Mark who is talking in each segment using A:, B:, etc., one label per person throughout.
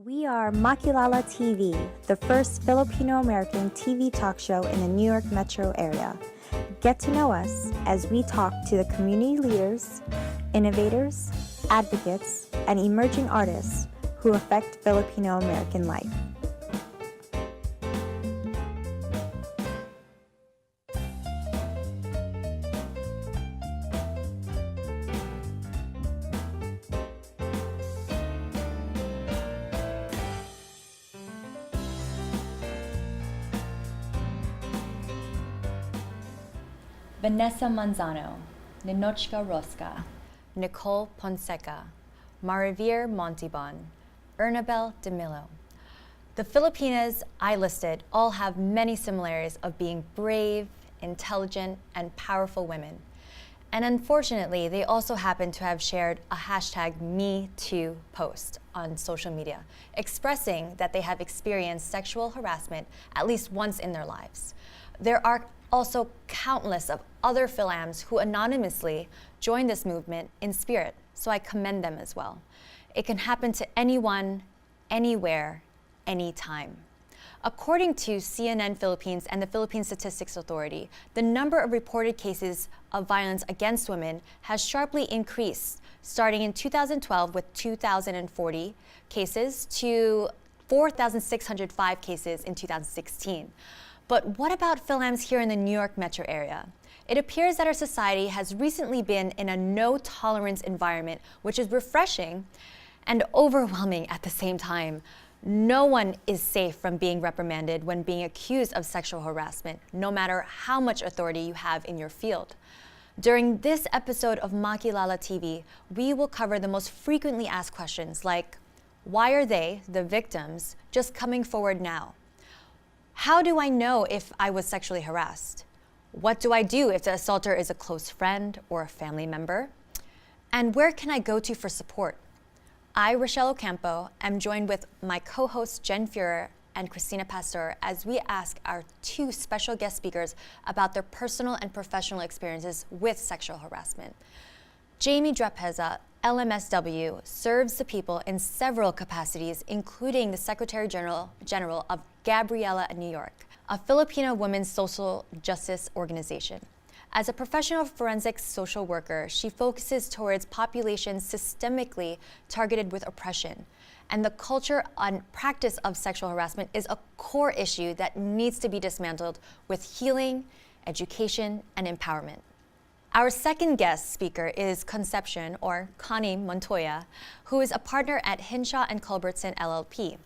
A: We are Makilala TV, the first Filipino-American TV talk show in the New York metro area. Get to know us as we talk to the community leaders, innovators, advocates, and emerging artists who affect Filipino-American life.
B: Vanessa Manzano, Ninochka Rosca, Nicole Ponseca, Marivir Montibon, Ernabel DeMillo. The Filipinas I listed all have many similarities of being brave, intelligent, and powerful women. And unfortunately, they also happen to have shared a hashtag #MeToo post on social media, expressing that they have experienced sexual harassment at least once in their lives. There are also countless of other Philams who anonymously join this movement in spirit, so I commend them as well. It can happen to anyone, anywhere, anytime. According to CNN Philippines and the Philippine Statistics Authority, the number of reported cases of violence against women has sharply increased, starting in 2012 with 2,040 cases to 4,605 cases in 2016. But what about Philams here in the New York metro area? It appears that our society has recently been in a no-tolerance environment, which is refreshing and overwhelming at the same time. No one is safe from being reprimanded when being accused of sexual harassment, no matter how much authority you have in your field. During this episode of Makilala TV, we will cover the most frequently asked questions like, why are they, the victims, just coming forward now? How do I know if I was sexually harassed? What do I do if the assaulter is a close friend or a family member? And where can I go to for support? I, Rachelle Ocampo, am joined with my co-hosts Jen Fuhrer and Cristina Pastor as we ask our two special guest speakers about their personal and professional experiences with sexual harassment. Jamy Drapeza, LMSW, serves the people in several capacities, including the Secretary General of Gabriela New York, a Filipino women's social justice organization. As a professional forensic social worker, she focuses towards populations systemically targeted with oppression. And the culture and practice of sexual harassment is a core issue that needs to be dismantled with healing, education, and empowerment. Our second guest speaker is Concepcion, or Connie Montoya, who is a partner at Hinshaw and Culbertson LLP.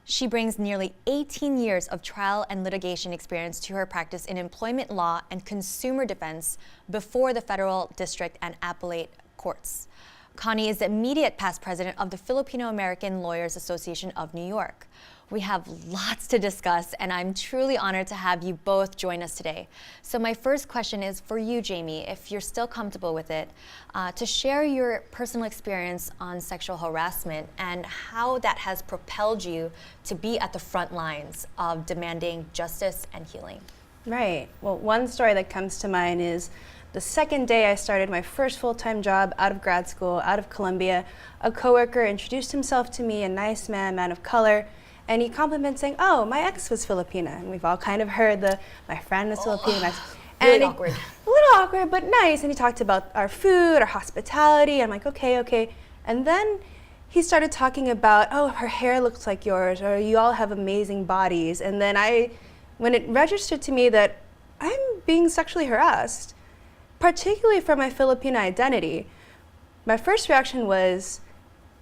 B: She brings nearly 18 years of trial and litigation experience to her practice in employment law and consumer defense before the federal district and appellate courts. Connie is the immediate past president of the Filipino American Lawyers Association of New York. We have lots to discuss, and I'm truly honored to have you both join us today. So my first question is for you, Jamy, if you're still comfortable with it, to share your personal experience on sexual harassment and how that has propelled you to be at the front lines of demanding justice and healing.
C: Right. Well, one story that comes to mind is the second day I started my first full-time job out of grad school, out of Columbia. A coworker introduced himself to me, a nice man of color, and he complimented saying, "Oh, my ex was Filipina." And we've all kind of heard my friend is Filipino.
B: Really awkward.
C: A little awkward, but nice. And he talked about our food, our hospitality. I'm like, okay. And then he started talking about, oh, her hair looks like yours, or you all have amazing bodies. And then when it registered to me that I'm being sexually harassed, particularly for my Filipino identity, my first reaction was,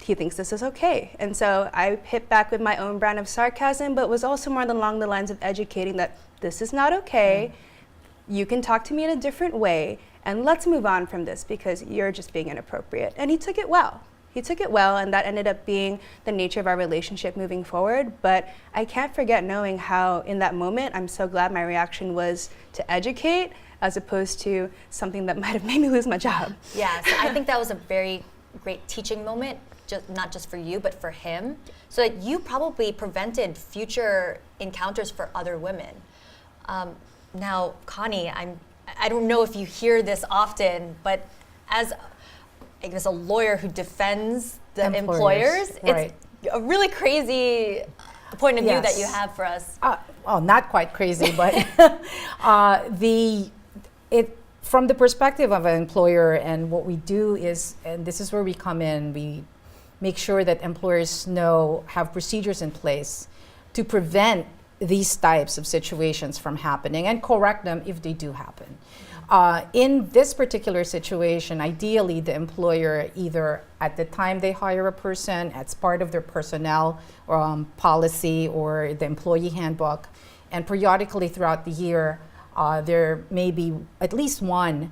C: he thinks this is okay. And so I hit back with my own brand of sarcasm, but was also more along the lines of educating that this is not okay. You can talk to me in a different way, and let's move on from this because you're just being inappropriate. And he took it well. And that ended up being the nature of our relationship moving forward. But I can't forget knowing how in that moment, I'm so glad my reaction was to educate as opposed to something that might have made me lose my job.
B: Yeah, so I think that was a very great teaching moment, not just for you, but for him, so that you probably prevented future encounters for other women. Now, Connie, I don't know if you hear this often, but as I guess a lawyer who defends the employers,
D: right.
B: a really crazy point of view that
D: Yes.
B: you have for us.
D: Well, not quite crazy, but from the perspective of an employer, and what we do is, and this is where we come in, we make sure that employers have procedures in place to prevent these types of situations from happening and correct them if they do happen. In this particular situation, ideally the employer, either at the time they hire a person as part of their personnel policy or the employee handbook, and periodically throughout the year, there may be at least one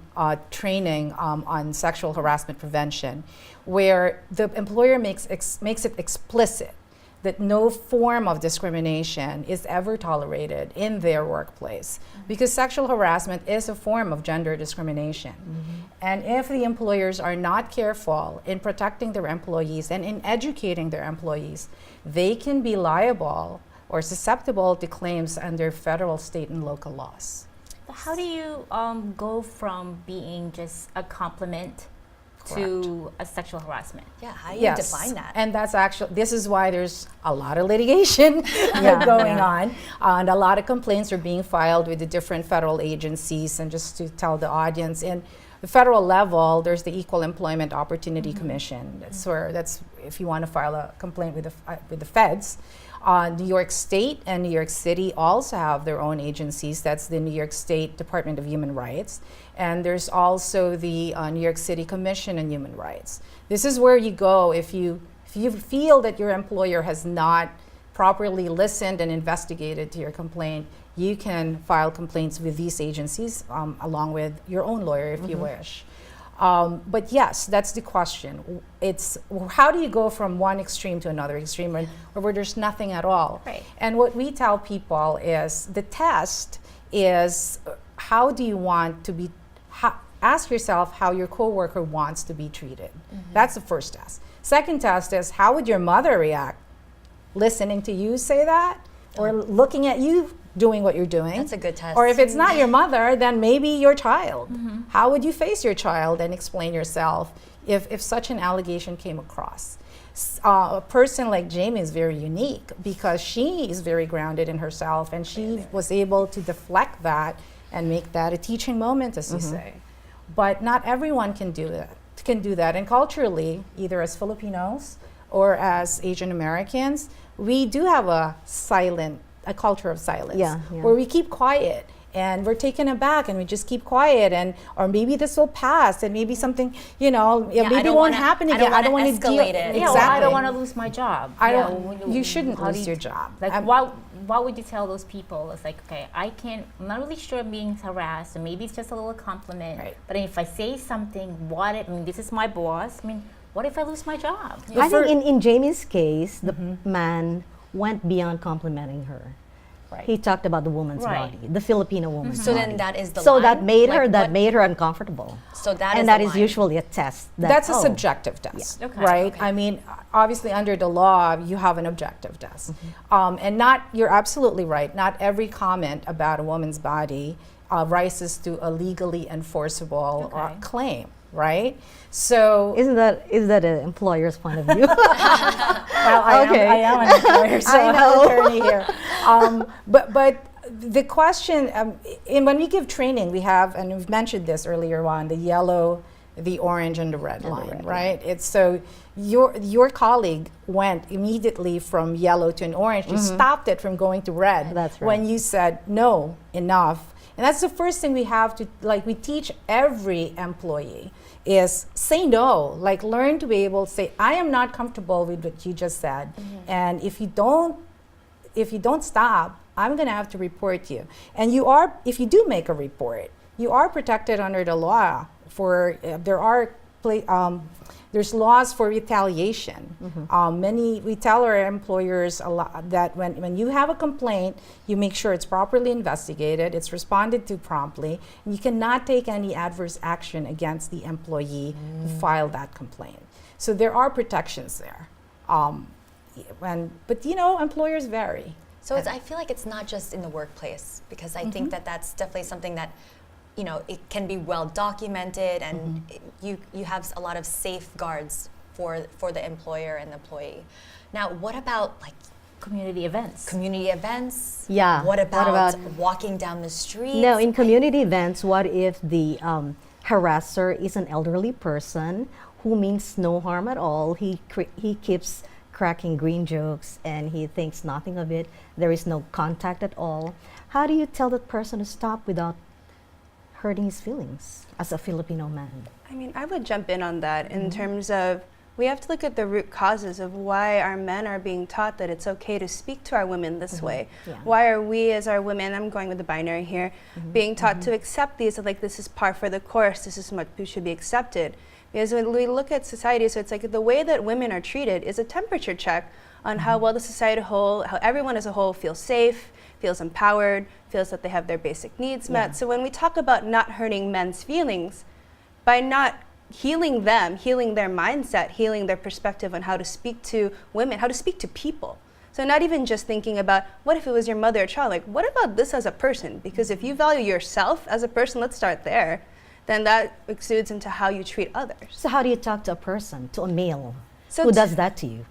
D: training on sexual harassment prevention, where the employer makes it explicit that no form of discrimination is ever tolerated in their workplace, because sexual harassment is a form of gender discrimination. And if the employers are not careful in protecting their employees and in educating their employees, they can be liable or susceptible to claims under federal, state, and local laws.
E: But how do you go from being just a compliment to a sexual harassment?
B: Yeah, how do you define that?
D: And this is why there's a lot of litigation going on, and a lot of complaints are being filed with the different federal agencies. And just to tell the audience, in the federal level, there's the Equal Employment Opportunity Commission. That's if you want to file a complaint with the feds. New York State and New York City also have their own agencies. That's the New York State Department of Human Rights. And there's also the New York City Commission on Human Rights. This is where you go if you feel that your employer has not properly listened and investigated to your complaint. You can file complaints with these agencies along with your own lawyer if you wish. But yes, that's the question. It's how do you go from one extreme to another extreme where there's nothing at all?
E: Right.
D: And what we tell people is the test is how do you want to be, ask yourself how your coworker wants to be treated. That's the first test. Second test is how would your mother react listening to you say that or looking at you doing what you're doing.
B: That's a good test.
D: Or if it's not your mother, then maybe your child. How would you face your child and explain yourself if such an allegation came across? A person like Jamy is very unique because she is very grounded in herself, and she was able to deflect that and make that a teaching moment, as you say. But not everyone can do that. And culturally, either as Filipinos or as Asian Americans, we do have a culture of silence where we keep quiet and we're taken aback and we just keep quiet, or maybe this will pass and maybe something, maybe it won't happen again.
B: I don't want to escalate it.
D: Exactly.
E: Yeah, well, I don't want to lose my job.
D: You shouldn't lose your job.
E: Like, why would you tell those people? It's like, okay, I'm not really sure I'm being harassed, or maybe it's just a little compliment.
D: Right.
E: But if I say something, this is my boss. What if I lose my job?
F: I think in Jamie's case, the man went beyond complimenting her.
D: Right.
F: He talked about the woman's body, the Filipino woman's
B: So
F: body.
B: then that is the
F: so
B: line?
F: that made
B: Like
F: her uncomfortable.
B: So that is
F: and that
B: the
F: is
B: line.
F: usually a test.
D: That's a subjective test, right? I mean, obviously under the law, you have an objective test. And you're absolutely right, not every comment about a woman's body rises to a legally enforceable claim, right? So
F: is that an employer's point of view?
D: well, I am an employer, so I'm an attorney here. But the question, when we give training, we have, and we've mentioned this earlier on, the yellow, the orange, and the red line, right? It's so your colleague went immediately from yellow to an orange. You stopped it from going to red.
F: That's right.
D: When you said, no, enough. And that's the first thing we have to, we teach every employee is say no, learn to be able to say, I am not comfortable with what you just said. And if you don't stop, I'm gonna have to report you. And if you do make a report, you are protected under the law there's laws for retaliation. We tell our employers a lot that when you have a complaint, you make sure it's properly investigated, it's responded to promptly, and you cannot take any adverse action against the employee who filed that complaint. So there are protections there. But employers vary.
B: So I feel like it's not just in the workplace, because I think that's definitely something that it can be well documented, and you have a lot of safeguards for the employer and the employee. Now, what about like
E: Community events.
B: community events?
F: Yeah.
B: What about,
F: about-
B: walking down the street?
F: No, in community events, what if the harasser is an elderly person who means no harm at all? He keeps cracking green jokes and he thinks nothing of it. There is no contact at all. How do you tell that person to stop without hurting his feelings as a Filipino man?
C: I mean, I would jump in on that in terms of we have to look at the root causes of why our men are being taught that it's okay to speak to our women this way.
F: Yeah.
C: Why are we as our women, I'm going with the binary here, being taught to accept these, like this is par for the course, this is what should be accepted. Because when we look at society, so it's like the way that women are treated is a temperature check on how well the society whole, how everyone as a whole feels safe, feels empowered, feels that they have their basic needs met.
F: Yeah.
C: So when we talk about not hurting men's feelings, by not healing them, healing their mindset, healing their perspective on how to speak to women, how to speak to people. So not even just thinking about what if it was your mother or child, like what about this as a person? Because if you value yourself as a person, let's start there, then that exudes into how you treat others.
F: So how do you talk to a person, to a male,
C: So
F: who
C: t-
F: does that to you?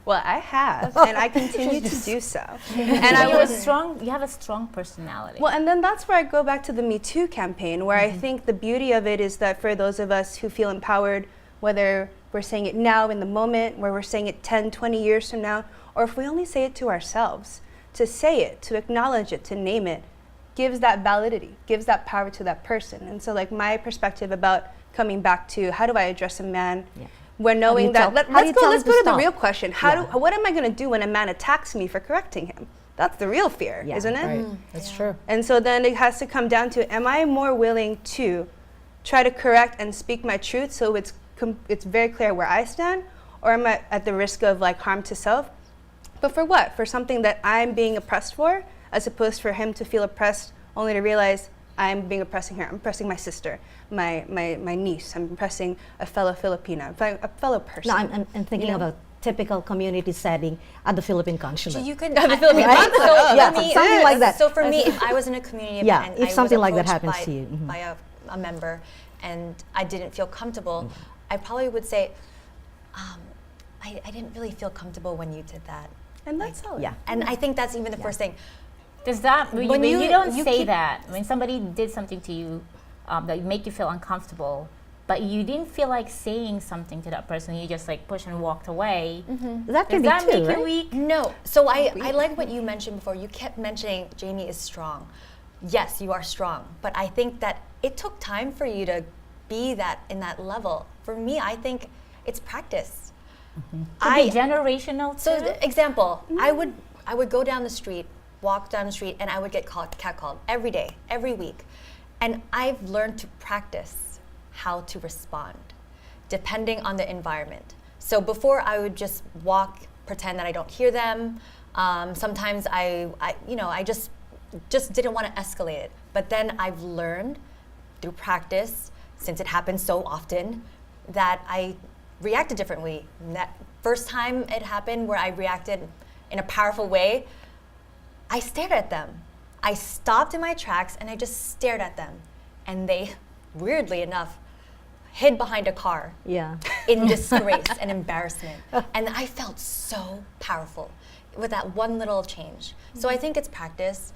C: Well, I have, and I continue to do so. And I
E: You're
C: was
E: you have a strong personality.
C: Well, and then that's where I go back to the Me Too campaign, where I think the beauty of it is that for those of us who feel empowered, whether we're saying it now in the moment, where we're saying it 10, 20 years from now, or if we only say it to ourselves, to say it, to acknowledge it, to name it, gives that validity, gives that power to that person. And so like my perspective about coming back to how do I address a man,
F: Yeah.
C: we're knowing
F: you
C: that,
F: tell- how do you tell
C: let's
F: him
C: go
F: to
C: to the
F: stop?
C: real question. What am I gonna do when a man attacks me for correcting him? That's the real fear,
F: Yeah.
C: isn't it?
D: Right. That's true.
C: And so then it has to come down to, am I more willing to try to correct and speak my truth so it's very clear where I stand, or am I at the risk of like harm to self? But for what? For something that I'm being oppressed for, as opposed for him to feel oppressed only to realize I'm being oppressing her. I'm oppressing my sister, my niece. I'm oppressing a fellow Filipina, a fellow person.
F: No, I'm thinking
C: You
F: of
C: know?
F: a typical community setting at the Philippine consulate.
B: So you could.
C: The Philippines.
F: Right?
B: So
F: Yeah,
B: let me-
F: something like that.
B: So for me, if I was in a community
F: Yeah,
B: event
F: if
B: and I
F: something
B: was
F: like that
B: approached
F: happens to you, mhm.
B: by a member, and I didn't feel comfortable, I probably would say, I didn't really feel comfortable when you did that.
C: And that's solid.
F: Yeah.
B: And I think that's even the first thing.
E: Does that when
B: When
E: you
B: you-
E: don't
B: you
E: say
B: keep-
E: that when somebody did something to you that make you feel uncomfortable, but you didn't feel like saying something to that person, you just like push and walked away.
F: That can
E: Does that
F: be too,
E: make
F: right?
E: you weak?
B: No. So I like what you mentioned before. You kept mentioning Jamy is strong. Yes, you are strong. But I think that it took time for you to be that in that level. For me, I think it's practice.
E: Could be generational
B: So
E: too.
B: example, I would go down the street, walk down the street, and I would get catcalled every day, every week. And I've learned to practice how to respond depending on the environment. So before I would just walk, pretend that I don't hear them. Sometimes I just didn't want to escalate it. But then I've learned through practice, since it happens so often, that I reacted differently. That first time it happened where I reacted in a powerful way, I stared at them. I stopped in my tracks and I just stared at them. And they, weirdly enough, hid behind a car
F: Yeah.
B: in disgrace and embarrassment. And I felt so powerful with that one little change. So I think it's practice.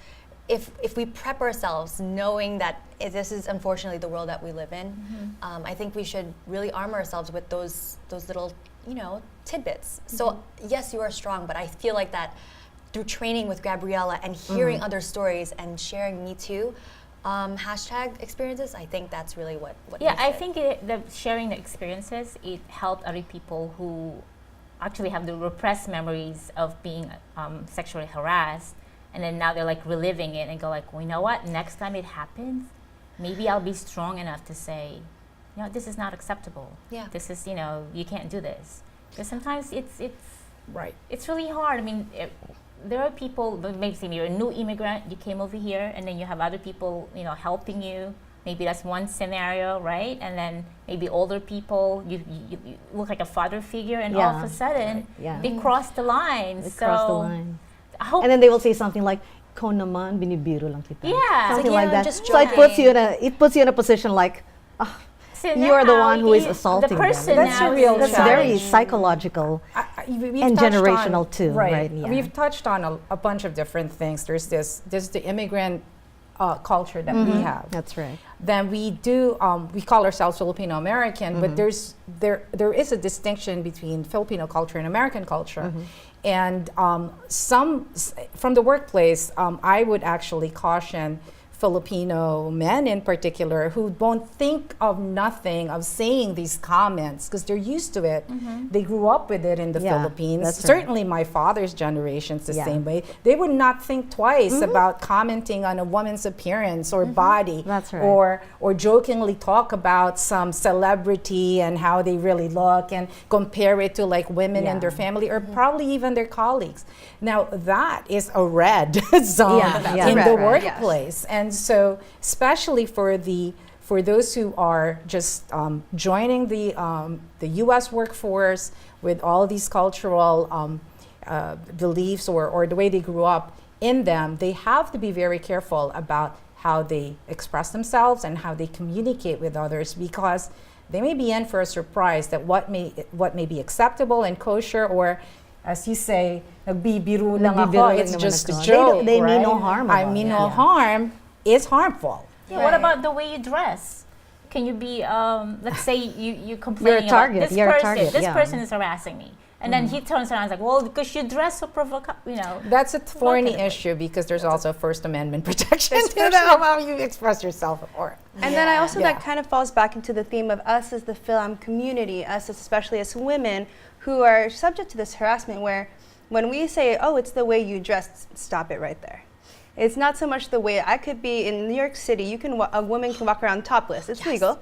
B: If we prep ourselves knowing that this is unfortunately the world that we live in, I think we should really arm ourselves with those little, tidbits. So yes, you are strong, but I feel like that through training with Gabriella and hearing other stories and sharing Me Too hashtag experiences, I think that's really what
E: Yeah,
B: makes
E: I
B: it.
E: think the sharing the experiences, it helped other people who actually have the repressed memories of being sexually harassed, and then now they're like reliving it and go like, well, you know what? Next time it happens, maybe I'll be strong enough to say, this is not acceptable.
B: Yeah.
E: This is, you can't do this. Because sometimes it's
D: Right.
E: it's really hard. I mean, there are people, maybe say you're a new immigrant, you came over here, and then you have other people, helping you. Maybe that's one scenario, right? And then maybe older people, you look like a father figure, and all of a
F: Yeah.
E: sudden,
F: Yeah.
E: they cross the line.
F: They
E: so
F: cross the line.
E: I hope
F: And then they will say something like, "Ko naman, binibiro lang kita."
E: Yeah.
F: Something
B: Like,
F: like
B: yeah,
F: that.
B: I'm just
F: So it puts
B: joking.
F: you in a position like,
E: So
F: you're the
E: now
F: one who is
E: you-
F: assaulting
E: the
F: them.
E: person
D: That's
E: now
D: a real
F: That's
E: is-
F: very psychological.
D: We've
F: And
D: touched
F: generational too, right? Yeah.
D: We've touched on a bunch of different things. There's the immigrant culture that we have.
F: That's right.
D: Then we do we call ourselves Filipino American, but there is a distinction between Filipino culture and American culture. And from the workplace, I would actually caution Filipino men in particular who won't think of nothing of saying these comments because they're used to it. They grew up with it in the
F: Yeah,
D: Philippines.
F: that's right.
D: Certainly my father's generation's the
F: Yeah.
D: same way. They would not think twice about commenting on a woman's appearance or body,
F: That's right.
D: or jokingly talk about some celebrity and how they really look and compare it to like women in
F: Yeah.
D: their family or probably even their colleagues. Now that is a red zone
F: Yeah, yeah.
D: in
C: Red,
D: the
C: right,
D: workplace. And so especially for those who are just joining the U.S. workforce with all these cultural beliefs or the way they grew up in them, they have to be very careful about how they express themselves and how they communicate with others because they may be in for a surprise that what may be acceptable and kosher or as you say, nagbibiro lang
F: Nagbibiro
D: ako,
F: lang
D: it's
F: naman
D: just
F: ako.
D: a joke,
F: They mean
D: right?
F: no harm
D: I
F: about
D: mean
F: it.
D: no
F: Yeah.
D: harm is harmful.
E: Yeah, what about the way you dress? Can you be, let's say you complaining
F: target,
E: about this
F: you're a
E: person,
F: target,
E: this
F: yeah.
E: person is harassing me. And then he turns around and is like, well, because you dress so
D: That's a thorny
E: Provocatively.
D: issue because there's also First Amendment protection to
C: Especially-
D: how you express yourself.
C: And then I also,
D: Yeah.
C: that kind of falls back into the theme of us as the film community, us especially as women who are subject to this harassment where when we say, oh, it's the way you dress, stop it right there. It's not so much the way I could be in New York City, a woman can walk around topless, it's legal.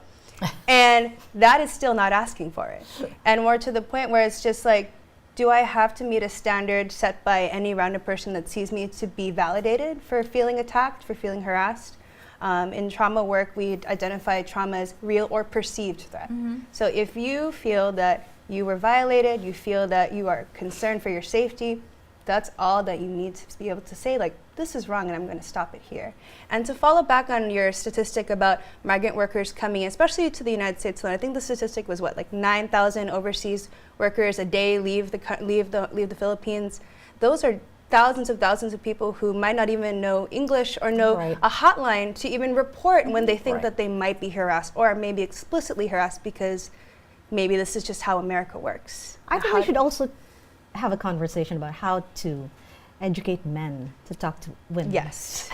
C: And that is still not asking for it. And more to the point where it's just like, do I have to meet a standard set by any random person that sees me to be validated for feeling attacked, for feeling harassed? In trauma work, we identify trauma as real or perceived threat. So if you feel that you were violated, you feel that you are concerned for your safety, that's all that you need to be able to say, like, this is wrong and I'm going to stop it here. And to follow back on your statistic about migrant workers coming in, especially to the United States alone, I think the statistic was what, like 9,000 overseas workers a day leave the Philippines. Those are thousands of people who might not even know English or know
D: Right.
C: a hotline to even report when they think
D: Right.
C: that they might be harassed or maybe explicitly harassed because maybe this is just how America works.
F: I think we should also have a conversation about how to educate men to talk to women.
C: Yes.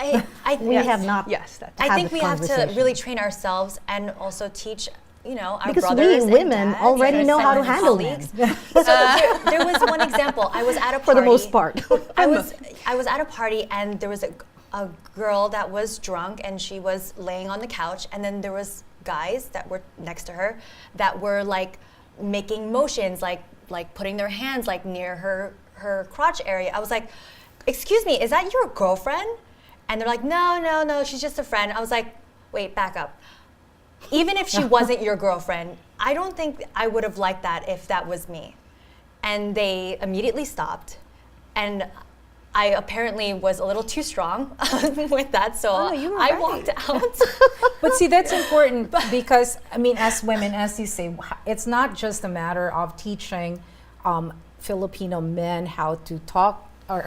F: We have not.
C: Yes, that's
A: I
F: Have
A: think
F: the
A: we have to
F: conversation.
A: really train ourselves and also teach, our
F: Because
A: brothers
F: we
A: and
F: women
A: dads
F: already
A: and
F: know how to
A: our
F: handle
A: colleagues.
F: men.
A: So there was one example. I was at a party.
F: For the most part.
A: I was at a party and there was a girl that was drunk and she was laying on the couch and then there was guys that were next to her that were like making motions like putting their hands like near her crotch area. I was like, excuse me, is that your girlfriend? And they're like, no, she's just a friend. I was like, wait, back up. Even if she wasn't your girlfriend, I don't think I would have liked that if that was me. And they immediately stopped. And I apparently was a little too strong with that, so
C: you were
A: I
C: right.
A: walked out.
D: But see, that's important because, as women, as you say, it's not just a matter of teaching Filipino men how to talk or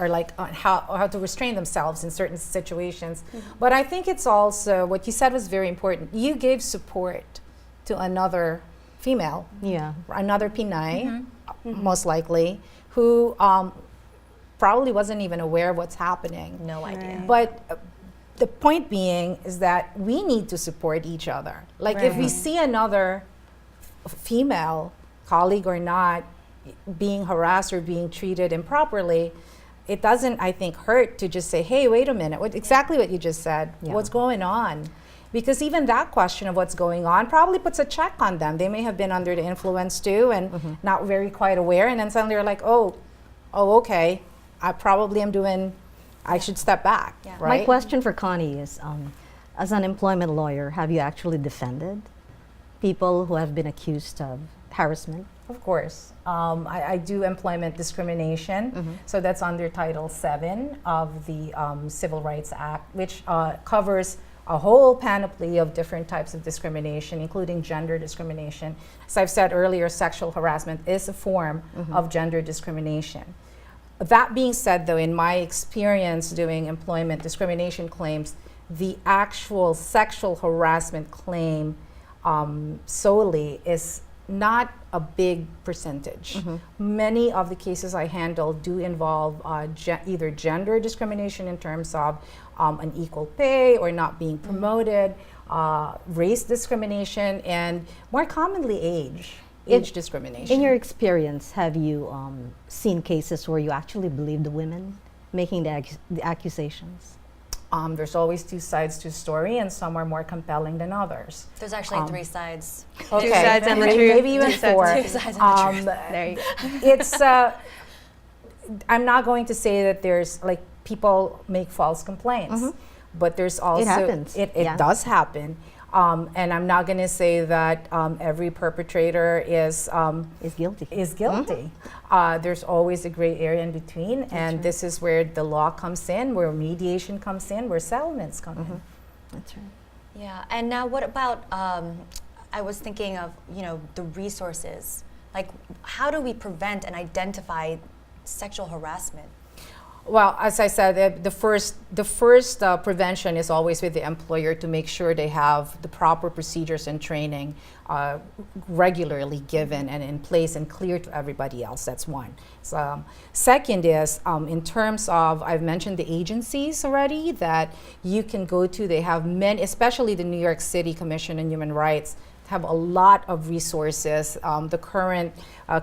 D: how to restrain themselves in certain situations. But I think it's also, what you said was very important. You gave support to another female,
F: Yeah.
D: another Pinay, most likely, who probably wasn't even aware of what's happening.
A: No idea.
D: But the point being is that we need to support each other. Like if we see another female colleague or not being harassed or being treated improperly, it doesn't, I think, hurt to just say, hey, wait a minute, exactly what you just said.
F: Yeah.
D: What's going on? Because even that question of what's going on probably puts a check on them. They may have been under the influence too and not very quite aware. And then suddenly they're like, oh, okay, I should step back,
A: Yeah.
D: right?
F: My question for Connie is, as an employment lawyer, have you actually defended people who have been accused of harassment?
D: Of course. I do employment discrimination, so that's under Title VII of the Civil Rights Act, which covers a whole panoply of different types of discrimination, including gender discrimination. As I've said earlier, sexual harassment is a form of gender discrimination. That being said, though, in my experience doing employment discrimination claims, the actual sexual harassment claim solely is not a big percentage. Many of the cases I handle do involve either gender discrimination in terms of unequal pay or not being promoted, race discrimination, and more commonly age discrimination.
F: In your experience, have you seen cases where you actually believe the women making the accusations?
D: There's always two sides to a story, and some are more compelling than others.
B: There's actually three sides.
D: Okay,
C: Two sides and the truth.
D: maybe even
C: Two sides
D: four.
C: and
B: Two sides and the truth.
C: There you go.
D: It's I'm not going to say that there's like people make false complaints, but there's also
F: happens.
D: It
F: Yeah.
D: does happen, and I'm not going to say that every perpetrator is
F: Guilty.
D: guilty. There's always a gray area in between, and this is where the law comes in, where mediation comes in, where settlements come in.
F: That's right.
B: Yeah, and now what about, I was thinking of, the resources. Like, how do we prevent and identify sexual harassment?
D: Well, as I said, the first prevention is always with the employer to make sure they have the proper procedures and training regularly given and in place and clear to everybody else. That's one. So, second is in terms of, I've mentioned the agencies already that you can go to. They have many, especially the New York City Commission on Human Rights, have a lot of resources. The current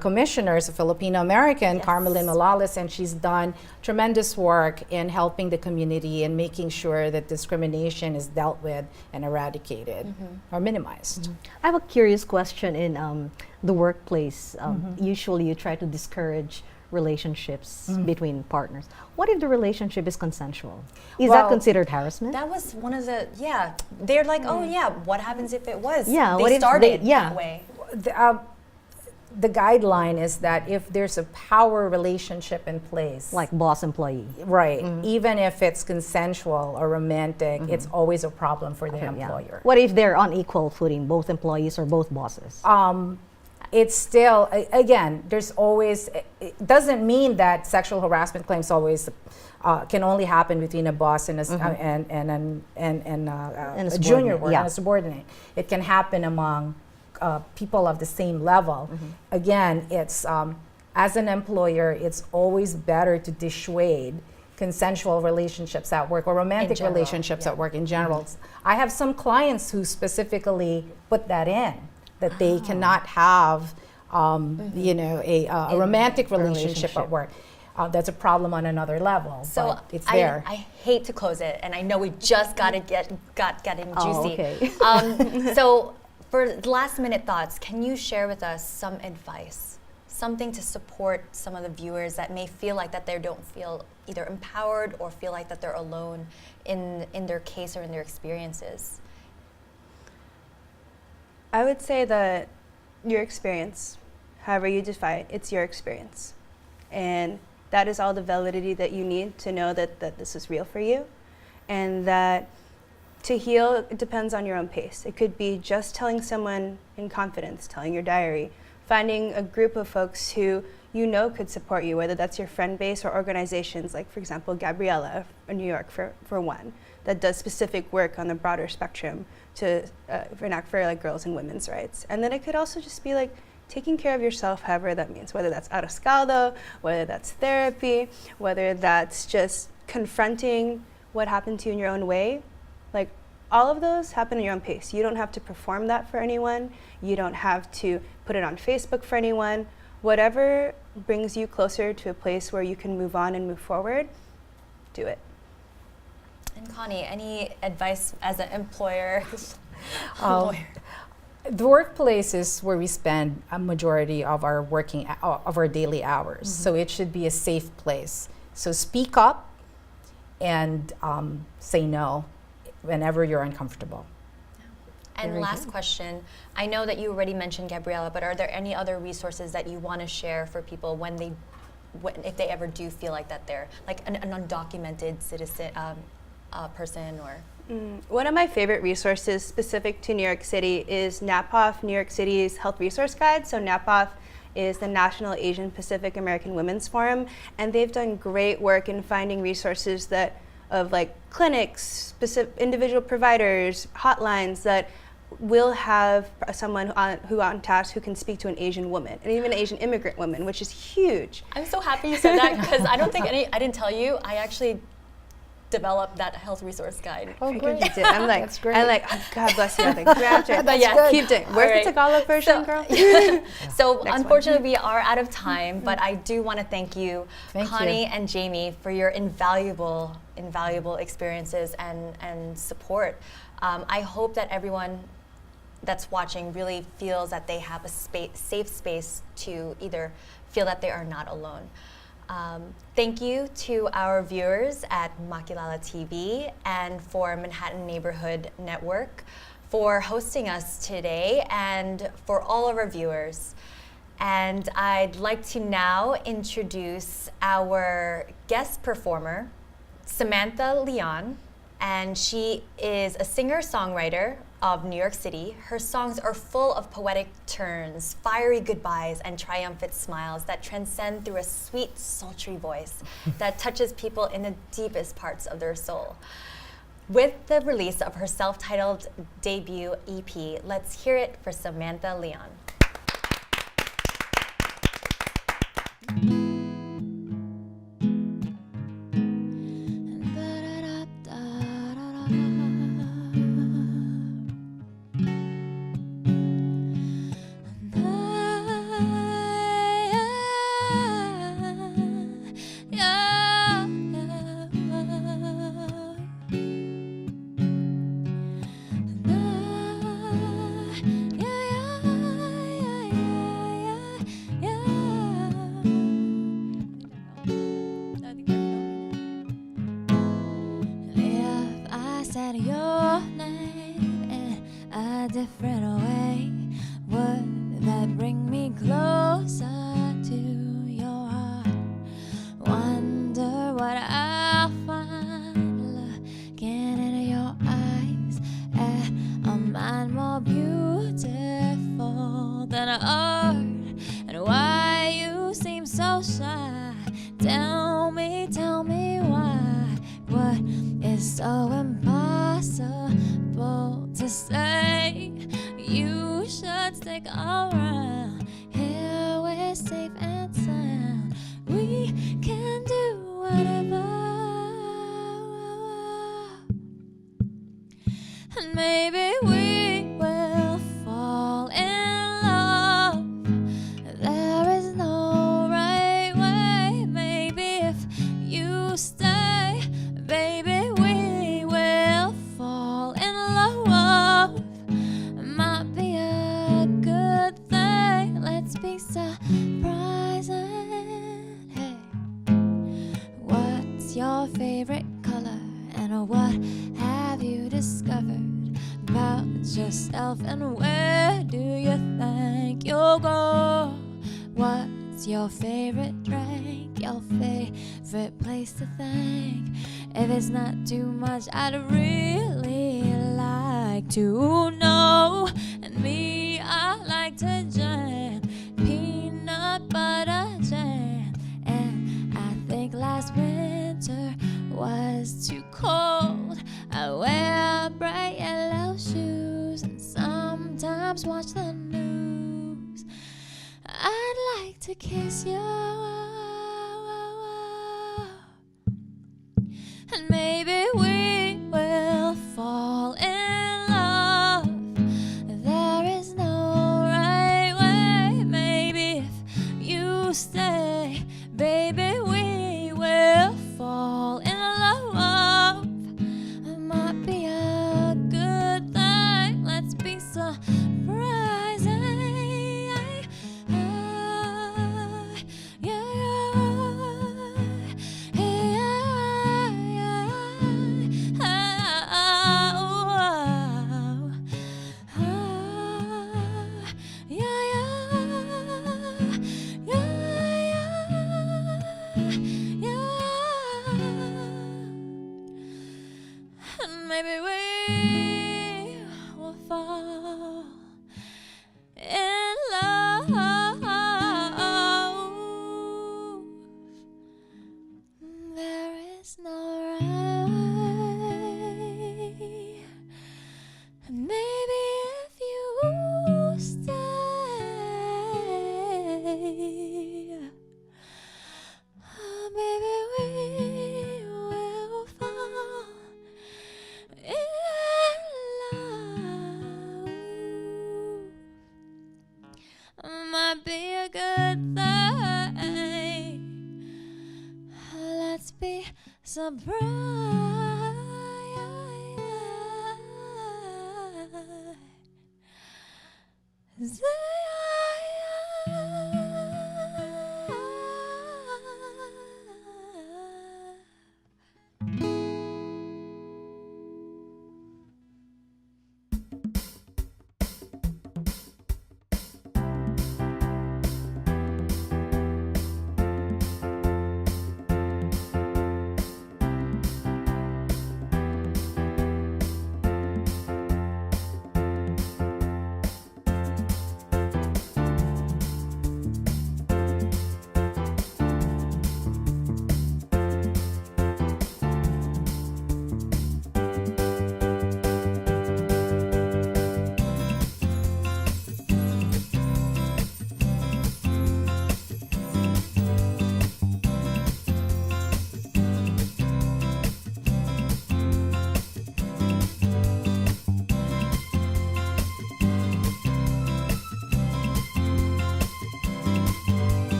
D: commissioner is a Filipino American, Carmelyn Morales, and she's done tremendous work in helping the community and making sure that discrimination is dealt with and eradicated or minimized.
F: I have a curious question in the workplace. Usually you try to discourage relationships between partners. What if the relationship is consensual? Is that considered harassment?
B: That was one of the, they're like, oh yeah, what happens if it was?
F: Yeah,
B: they
F: what if
B: started
F: they- yeah.
B: that way.
D: The guideline is that if there's a power relationship in place,
F: Like boss-employee.
D: right, even if it's consensual or romantic, it's always a problem for the
F: Yeah.
D: employer.
F: What if they're on equal footing, both employees or both bosses?
D: It's still, again, there's always, it doesn't mean that sexual harassment claims always can only happen between a boss and a, a
F: subordinate,
D: junior worker
F: yeah.
D: and a subordinate. It can happen among people of the same level. Again, it's, as an employer, it's always better to dissuade consensual relationships at work or romantic
B: general,
D: relationships
B: yeah.
D: at work in general. I have some clients who specifically put that in, that they cannot have, a romantic relationship at work. That's a problem on another level,
B: So
D: but it's there.
B: I hate to close it, and I know we just got to get in juicy.
F: Okay.
B: So for last minute thoughts, can you share with us some advice, something to support some of the viewers that may feel like that they don't feel either empowered or feel like that they're alone in their case or in their experiences?
C: I would say that your experience, however you define it, it's your experience. And that is all the validity that you need to know that this is real for you. And that to heal, it depends on your own pace. It could be just telling someone in confidence, telling your diary, finding a group of folks who you know could support you, whether that's your friend base or organizations like, for example, Gabriella in New York for one, that does specific work on the broader spectrum to enact for like girls and women's rights. And then it could also just be like taking care of yourself, however that means, whether that's autoscaldo, whether that's therapy, whether that's just confronting what happened to you in your own way. Like all of those happen in your own pace. You don't have to perform that for anyone. You don't have to put it on Facebook for anyone. Whatever brings you closer to a place where you can move on and move forward, do it.
B: And Connie, any advice as an employer?
D: The workplace is where we spend a majority of our of our daily hours. So it should be a safe place. So speak up and say no whenever you're uncomfortable.
B: And last question, I know that you already mentioned Gabriella, but are there any other resources that you want to share for people if they ever do feel like that they're like an undocumented citizen person or?
C: One of my favorite resources specific to New York City is NAPOF, New York City's Health Resource Guide. So NAPOF is the National Asian Pacific American Women's Forum, and they've done great work in finding resources that of like clinics, specific individual providers, hotlines that will have someone who on task who can speak to an Asian woman and even an Asian immigrant woman, which is huge.
B: I'm so happy you said that because I don't think I didn't tell you, I actually developed that health resource guide.
C: Oh, great. You did. I'm like,
D: That's great.
C: Oh, God bless you. I'm like, grab it.
B: That's
C: Yeah,
B: good.
C: keep doing. Where's
B: right.
C: the Tagalog version, girl?
B: So
C: Next
B: unfortunately, we are out of time, but I do want to thank you,
D: Thank
B: Connie
D: you.
B: and Jamy, for your invaluable experiences and support. I hope that everyone that's watching really feels that they have a safe space to either feel that they are not alone. Thank you to our viewers at Makilala TV and for Manhattan Neighborhood Network for hosting us today, and for all of our viewers. And I'd like to now introduce our guest performer, Samantha Leon, and she is a singer-songwriter of New York City. Her songs are full of poetic turns, fiery goodbyes, and triumphant smiles that transcend through a sweet, sultry voice that touches people in the deepest parts of their soul. With the release of her self-titled debut EP, let's hear it for Samantha Leon.
G: Your name in a different way, would that bring me closer to your heart? Wonder what I'll find looking into your eyes at a mind more beautiful than art, and why you seem so shy. Tell me why. What is so impossible to say? You should stick around. Here we're safe and sound. We can do whatever, and maybe we will fall in love. There is no right way. Maybe if you stay, baby, we will fall in love. Might be a good thing. Let's be surprising. Hey, what's your favorite color, and what have you discovered about yourself, and where do you think you'll go? What's your favorite drink, your favorite place to think? If it's not too much, I'd really like to know. And me, I like to jam peanut butter jam. And I think last winter was too cold. I wear bright yellow shoes and sometimes watch the news. I'd like to kiss you, and maybe we will fall in love. There is no right way. Maybe if you stay, baby, we will fall in love. It might be a good thing. Let's be surprising. Yeah. will fall in love. There is no right way. And maybe if you stay, maybe we will fall in love. Might be a good thing. Let's be surprised.